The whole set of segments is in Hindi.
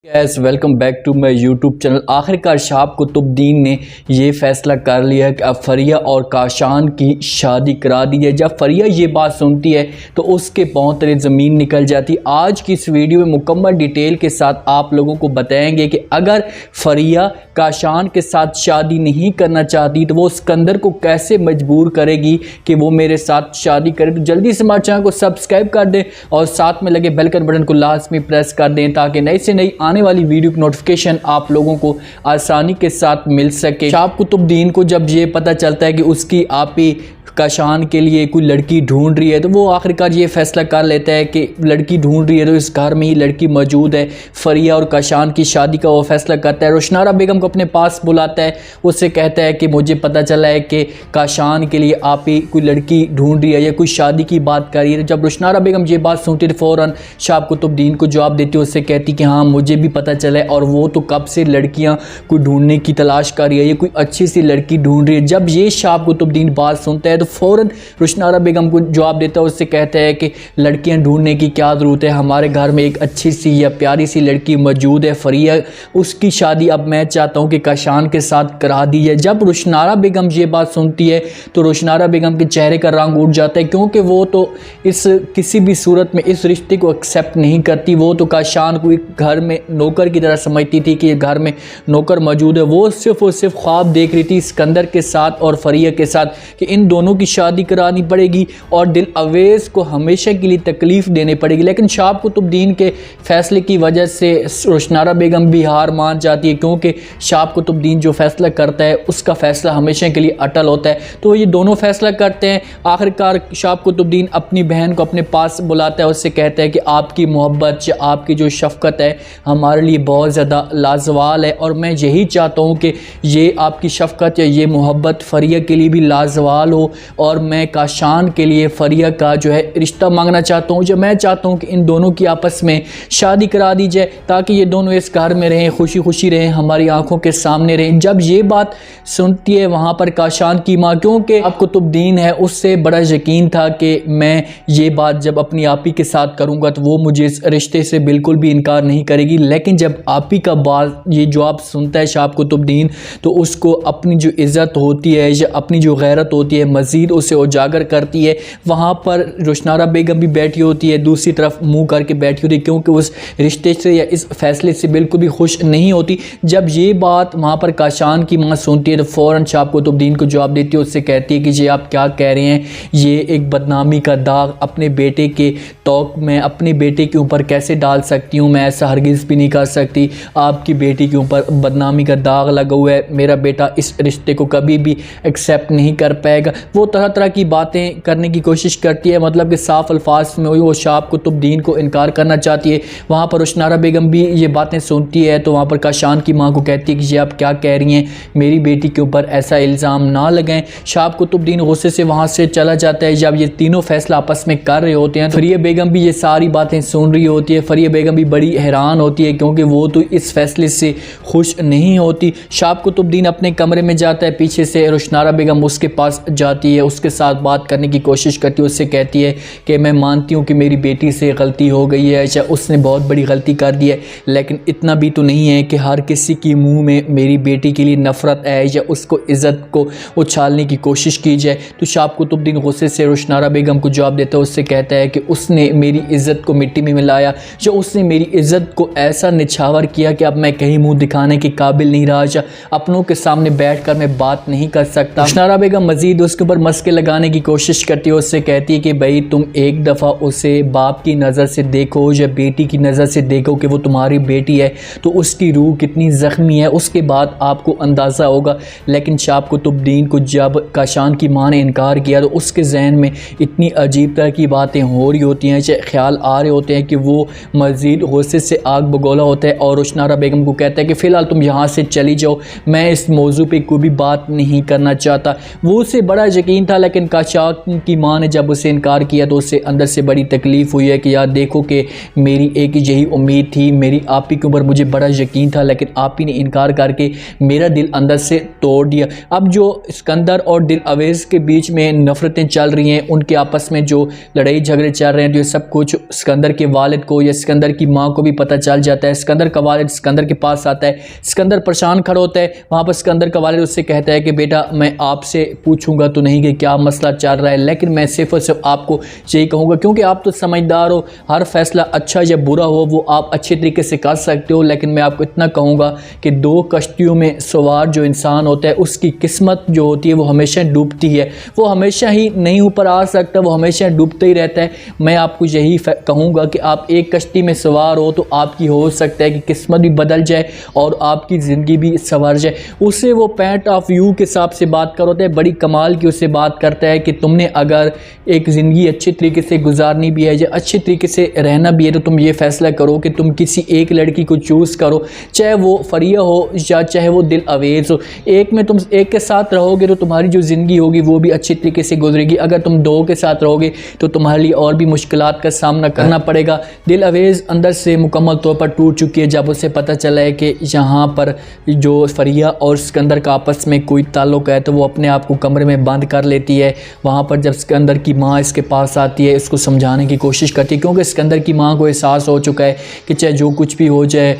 Gas welcome back to my YouTube channel. आखिरकार शहाब कुतुबुद्दीन ने ये फैसला कर लिया है कि अब फरिया और काशान की शादी करा दी है। जब फरिया ये बात सुनती है तो उसके पांव तले ज़मीन निकल जाती। आज की इस वीडियो में मुकम्मल डिटेल के साथ आप लोगों को बताएंगे कि अगर फरिया काशान के साथ शादी नहीं करना चाहती तो वो सिकंदर को कैसे मजबूर करेगी कि वो मेरे साथ शादी करे। तो जल्दी से हमारे चैनल को सब्सक्राइब कर दें और साथ में लगे बेल आइकन बटन को लाजमी प्रेस कर दें ताकि नई से नई आने वाली वीडियो की नोटिफिकेशन आप लोगों को आसानी के साथ मिल सके। शहाब कुतुबुद्दीन को जब ये पता चलता है कि उसकी आपी काशान के लिए कोई लड़की ढूंढ रही है तो वो आखिरकार ये फैसला कर लेता है कि लड़की ढूंढ रही है तो इस घर में ही लड़की मौजूद है। फरिया और काशान की शादी का वो फैसला करता है। रोशनारा बेगम को अपने पास बुलाता है, उससे कहता है कि मुझे पता चला है कि काशान के लिए आप ही कोई लड़की ढूंढ रही है या कोई शादी की बात कर रही है। जब रोशनारा बेगम ये बात सुनती तो फ़ौरन शहाब कुतुबुद्दीन को जवाब देती है, उससे कहती कि हाँ मुझे भी पता चला है और वो तो कब से लड़कियाँ कोई ढूंढने की तलाश कर रही है, ये कोई अच्छी सी लड़की ढूंढ रही है। जब ये शहाब कुतुबुद्दीन बात सुनता है तो फ़ौरन रोशनारा बेगम को जवाब देता है, उससे कहता है कि लड़कियां ढूंढने की क्या ज़रूरत है, हमारे घर में एक अच्छी सी या प्यारी सी लड़की मौजूद है फरिया, उसकी शादी अब मैं चाहता हूं कि काशान के साथ करा दी है। जब रोशनारा बेगम ये बात सुनती है तो रोशनारा बेगम के चेहरे का रंग उठ जाता है क्योंकि वो तो इस किसी भी सूरत में इस रिश्ते को एक्सेप्ट नहीं करती। वो तो काशान को एक घर में नौकर की तरह समझती थी कि घर में नौकर मौजूद है। वो सिर्फ और सिर्फ ख्वाब देख रही थी सिकंदर के साथ और फरिया के साथ कि इन दोनों की शादी करानी पड़ेगी और दिल अवेज को हमेशा के लिए तकलीफ देनी पड़ेगी। लेकिन शहाब कुतुबुद्दीन के फैसले की वजह से रोशनारा बेगम भी हार मान जाती है क्योंकि शहाब कुतुबुद्दीन जो फैसला करता है उसका फैसला हमेशा के लिए अटल होता है। तो ये दोनों फैसला करते हैं। आखिरकार शहाब कुतुबुद्दीन अपनी बहन को अपने पास बुलाता है, उससे कहता है कि आपकी मोहब्बत या आपकी जो शफकत है हमारे लिए बहुत ज़्यादा लाजवाल है और मैं यही चाहता हूँ कि ये आपकी शफकत या ये मोहब्बत फरिया के लिए भी लाजवाल हो और मैं काशान के लिए फरिया का जो है रिश्ता मांगना चाहता हूँ। जो मैं चाहता हूँ कि इन दोनों की आपस में शादी करा दी जाए ताकि ये दोनों इस घर में रहें, खुशी खुशी रहें, हमारी आंखों के सामने रहें। जब ये बात सुनती है वहाँ पर काशान की माँ, क्योंकि अब कुतुबुद्दीन है उससे बड़ा यकीन था कि मैं ये बात जब अपनी आपी के साथ करूँगा तो वो मुझे इस रिश्ते से बिल्कुल भी इनकार नहीं करेगी। लेकिन जब आपी का बात ये जवाब सुनता है शहाब कुतुबुद्दीन तो उसको अपनी जो इज़्ज़त होती है या अपनी जो गैरत होती है मज़ीद उसे उजागर करती है। वहाँ पर रोशनारा बेगम भी बैठी होती है, दूसरी तरफ मुंह करके बैठी होती है क्योंकि उस रिश्ते से या इस फैसले से बिल्कुल भी खुश नहीं होती। जब ये बात वहाँ पर काशान की माँ सुनती है तो फ़ौरन शहाब कुतुबुद्दीन को जवाब देती है, उससे कहती है कि ये आप क्या कह रहे हैं, ये एक बदनामी का दाग अपने बेटे के तौक में अपने बेटे के ऊपर कैसे डाल सकती हूँ, मैं ऐसा हरगिज़ भी नहीं कर सकती। आपकी बेटी के ऊपर बदनामी का दाग लगा हुआ है, मेरा बेटा इस रिश्ते को कभी भी एक्सेप्ट नहीं कर पाएगा। वो तरह तरह की बातें करने की कोशिश करती है, मतलब कि साफ अल्फाज में वो शहाब कुतुबुद्दीन को इनकार करना चाहती है। वहाँ पर रोशनारा बेगम भी ये बातें सुनती है तो वहाँ पर काशान की माँ को कहती है कि ये आप क्या कह रही हैं, मेरी बेटी के ऊपर ऐसा इल्ज़ाम ना लगाएं। शहाब कुतुबुद्दीन गुस्से से वहाँ से चला जाता है। जब ये तीनों फैसला आपस में कर रहे होते हैं तो फरिया बेगम भी ये सारी बातें सुन रही होती है। फरिया बेगम भी बड़ी हैरान होती है क्योंकि वो तो इस फैसले से खुश नहीं होती। शहाब कुतुबुद्दीन अपने कमरे में जाता है, पीछे से रोशनारा बेगम उसके पास जाती है, उसके साथ बात करने की कोशिश करती है। उससे कहती है कि मैं मानती हूँ कि मेरी बेटी से गलती हो गई है या उसने बहुत बड़ी गलती कर दी है, लेकिन इतना भी तो नहीं है कि हर किसी के मुंह में मेरी बेटी के लिए नफ़रत है या उसको इज़्ज़त को उछालने की कोशिश की जाए। तो शहाब कुतुबुद्दीन गुस्से से रोशनारा बेगम को जवाब देता है, उससे कहता है कि उसने मेरी इज़्ज़त को मिट्टी में मिलाया, जो उसने मेरी इज़्ज़त को ऐसा निछावर किया कि अब मैं कहीं मुँह दिखाने के काबिल नहीं रहा, या अपनों के सामने बैठ कर मैं बात नहीं कर सकता। रोशनारा बेगम मज़ीद उसके ऊपर मस्के लगाने की कोशिश करती है, उससे कहती है कि भाई तुम एक दफ़ा उसे बाप की नज़र से देखो या बेटी की नज़र से देखो कि वो तुम्हारी बेटी है तो उसकी रूह कितनी ज़ख्मी है, उसके बाद आपको अंदाज़ा होगा। लेकिन शहाब कुतुबुद्दीन को जब काशान की माँ ने इनकार किया तो उसके जहन में इतनी अजीब तरह की बातें हो रही होती हैं, ख्याल आ रहे होते हैं कि वो मज़ीद गुस्से से आग बगोला होता है और रोशनारा बेगम को कहता है कि फ़िलहाल तुम यहाँ से चली जाओ, मैं इस मौजू पर कोई भी बात नहीं करना चाहता। वो उसे बड़ा यकीन था, लेकिन काशान की माँ ने जब उसे इनकार किया तो उससे अंदर से बड़ी तकलीफ़ हुई है कि यार देखो कि मेरी एक यही उम्मीद थी, मेरी आप ही के ऊपर मुझे बड़ा यकीन था, लेकिन आप ही ने इनकार करके मेरा दिल अंदर से तोड़ दिया। अब जो सिकंदर और दिल अवेज़ के बीच में नफ़रतें चल रही हैं, उनके आपस में जो लड़ाई झगड़े चल रहे हैं, जो सब कुछ सिकंदर के वालिद को या सिकंदर की माँ को भी पता चल जाता है। सिकंदर का वालिद सिकंदर के पास आता है, सिकंदर परेशान खड़ा होता है। वहाँ पर सिकंदर का वालिद उससे कहता है कि बेटा मैं आपसे पूछूंगा तो नहीं कि क्या मसला चल रहा है, लेकिन मैं सिर्फ और सिर्फ आपको यही कहूँगा क्योंकि आप तो समझदार हो, हर फैसला अच्छा या बुरा हो वो आप अच्छे तरीके से कर सकते हो, लेकिन मैं आपको इतना कहूँगा कि दो कश्तियों में सवार जो इंसान होता है उसकी किस्मत जो होती है वो हमेशा डूबती है, वो हमेशा ही नहीं ऊपर आ सकता, वो हमेशा डूबता ही रहता है। मैं आपको यही कहूँगा कि आप एक कश्ती में सवार हो तो आपकी हो सकता है कि किस्मत भी बदल जाए और आपकी ज़िंदगी भी संवर जाए। उससे वो पॉइंट ऑफ व्यू के हिसाब से बात कर होता है, बड़ी कमाल की उससे बात करता है कि तुमने अगर एक ज़िंदगी अच्छे तरीके से गुजारनी भी है या अच्छे तरीके से रहना भी है तो तुम ये फ़ैसला करो कि तुम किसी एक लड़की को चूज़ करो, चाहे वो फरिया हो या चाहे वो दिल अवेज़ हो। एक में तुम एक के साथ रहोगे तो तुम्हारी जो ज़िंदगी होगी वो भी अच्छे तरीके से गुजरेगी, अगर तुम दो के साथ रहोगे तो तुम्हारे लिए और भी मुश्किलात का सामना करना पड़ेगा। दिल अवेज़ अंदर से मुकम्मल तौर पर टूट चुकी है जब उसे पता चला है कि यहाँ पर जो फरिया और सिकंदर का आपस में कोई ताल्लुक़ है, तो वो अपने आप को कमरे में बंद कर लेती है। वहाँ पर जब सिकंदर की माँ इसके पास आती है, इसको समझाने की कोशिश करती है क्योंकि सिकंदर की माँ को एहसास हो चुका है कि चाहे जो कुछ भी हो जाए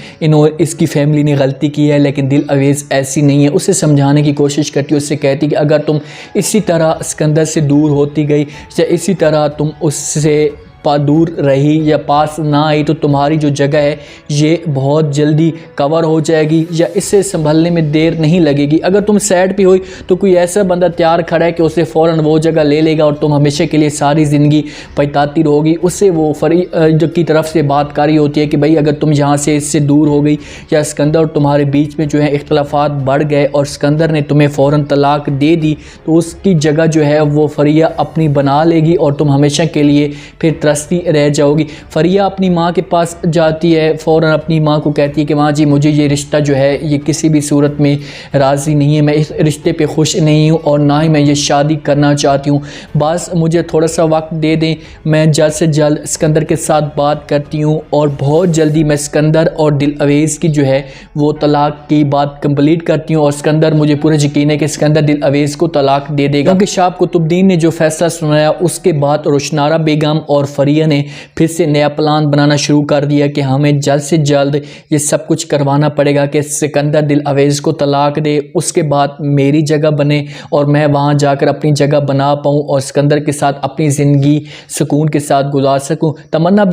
इसकी फैमिली ने गलती की है, लेकिन दिल अवेज़ ऐसी नहीं है। उसे समझाने की कोशिश करती है, उससे कहती कि अगर तुम इसी तरह सिकंदर से दूर होती गई या इसी तरह तुम उससे दूर रही या पास ना आई तो तुम्हारी जो जगह है ये बहुत जल्दी कवर हो जाएगी या इससे संभलने में देर नहीं लगेगी। अगर तुम सैड भी हुई तो कोई ऐसा बंदा तैयार खड़ा है कि उसे फ़ौरन वो जगह ले लेगा और तुम हमेशा के लिए सारी ज़िंदगी पछताती रहोगी। उससे वो जो की तरफ से बात कारी होती है कि भाई अगर तुम यहाँ से इससे दूर हो गई या सिकंदर और तुम्हारे बीच में जो है इख्तलाफात बढ़ गए और सिकंदर ने तुम्हें फ़ौरन तलाक दे दी तो उसकी जगह जो है वो फरिया अपनी बना लेगी और तुम हमेशा के लिए फिर तरसती रह जाओगी। फरिया अपनी माँ के पास जाती है, फ़ौरन अपनी माँ को कहती है कि माँ जी मुझे ये रिश्ता जो है ये किसी भी सूरत में राज़ी नहीं है, मैं इस रिश्ते पे खुश नहीं हूँ और ना ही मैं ये शादी करना चाहती हूँ, बस मुझे थोड़ा सा वक्त दे दें, मैं जल्द से जल्द सिकंदर के साथ बात करती हूँ और बहुत जल्दी मैं सिकंदर और दिल अवेज़ की जो है वो तलाक की बात कंप्लीट करती हूँ और सिकंदर मुझे पूरा यकीन है कि सिकंदर दिल अवेज़ को तलाक दे देगा। क्योंकि शाह कुतुबुद्दीन ने जो फैसला सुनाया उसके बाद रोशनारा बेगम और फरिया ने फिर से नया प्लान बनाना शुरू कर दिया कि हमें जल्द से जल्द ये सब कुछ करवाना पड़ेगा कि सिकंदर दिल अवेज़ को तलाक दे, उसके बाद मेरी जगह बने और मैं वहाँ जाकर अपनी जगह बना पाऊँ और सिकंदर के साथ अपनी ज़िंदगी सुकून के साथ गुजार सकूँ। तमन्ना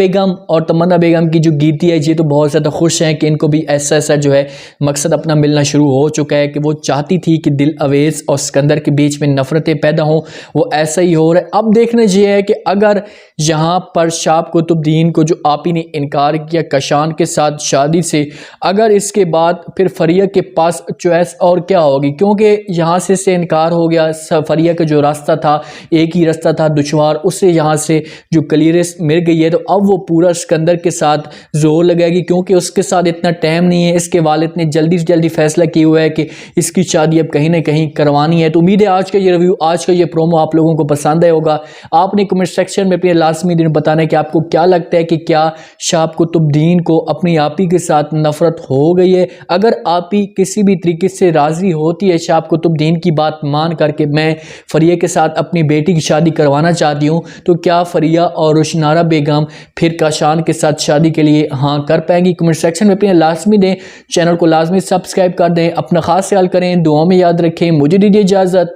बेगम की जो गीती है ये तो बहुत ज़्यादा खुश हैं कि इनको भी ऐसा जो है मकसद अपना मिलना शुरू हो चुका है कि वो चाहती थी कि दिल अवेज़ और सिकंदर के बीच में नफ़रतें पैदा हों, वो ऐसा ही हो रहा है। अब देखना ये है कि अगर यहाँ पर शाह कुतुबुद्दीन को जो आप ही ने इनकार किया काशान के साथ शादी से, अगर इसके बाद फिर फरिया के पास चॉइस और क्या होगी, क्योंकि यहाँ से इनकार हो गया, फरिया का जो रास्ता था एक ही रास्ता था दुश्वार, उससे यहाँ से जो क्लियरेंस मिल गई है तो अब वो पूरा सिकंदर के साथ जोर लगाएगी क्योंकि उसके साथ इतना टाइम नहीं है। इसके वालिद ने जल्दी से जल्दी फैसला किया हुआ है कि इसकी शादी अब कहीं ना कहीं करवानी है। तो उम्मीद है आज का ये रिव्यू, आज का ये प्रोमो आप लोगों को पसंद आया होगा। आपने कमेंट सेक्शन में अपने लाजमी दिन बताना है कि आपको क्या लगता है कि क्या शाह कुतुबुद्दीन को अपनी आपी के साथ नफरत हो गई है। अगर आपी किसी भी तरीके से राजी होती है शाह कुतुबुद्दीन की बात मान करके मैं फरिया के साथ अपनी बेटी की शादी करवाना चाहती हूँ, तो क्या फरिया और रोशनारा बेगम फिर काशान के साथ शादी के लिए हाँ कर पाएंगी? कमेंट सेक्शन में अपने लाजमी दें, चैनल को लाजमी सब्सक्राइब कर दें, अपना खास ख्याल करें, दुआ में याद रखें। मुझे दीजिए इजाज़त,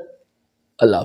अल्लाह।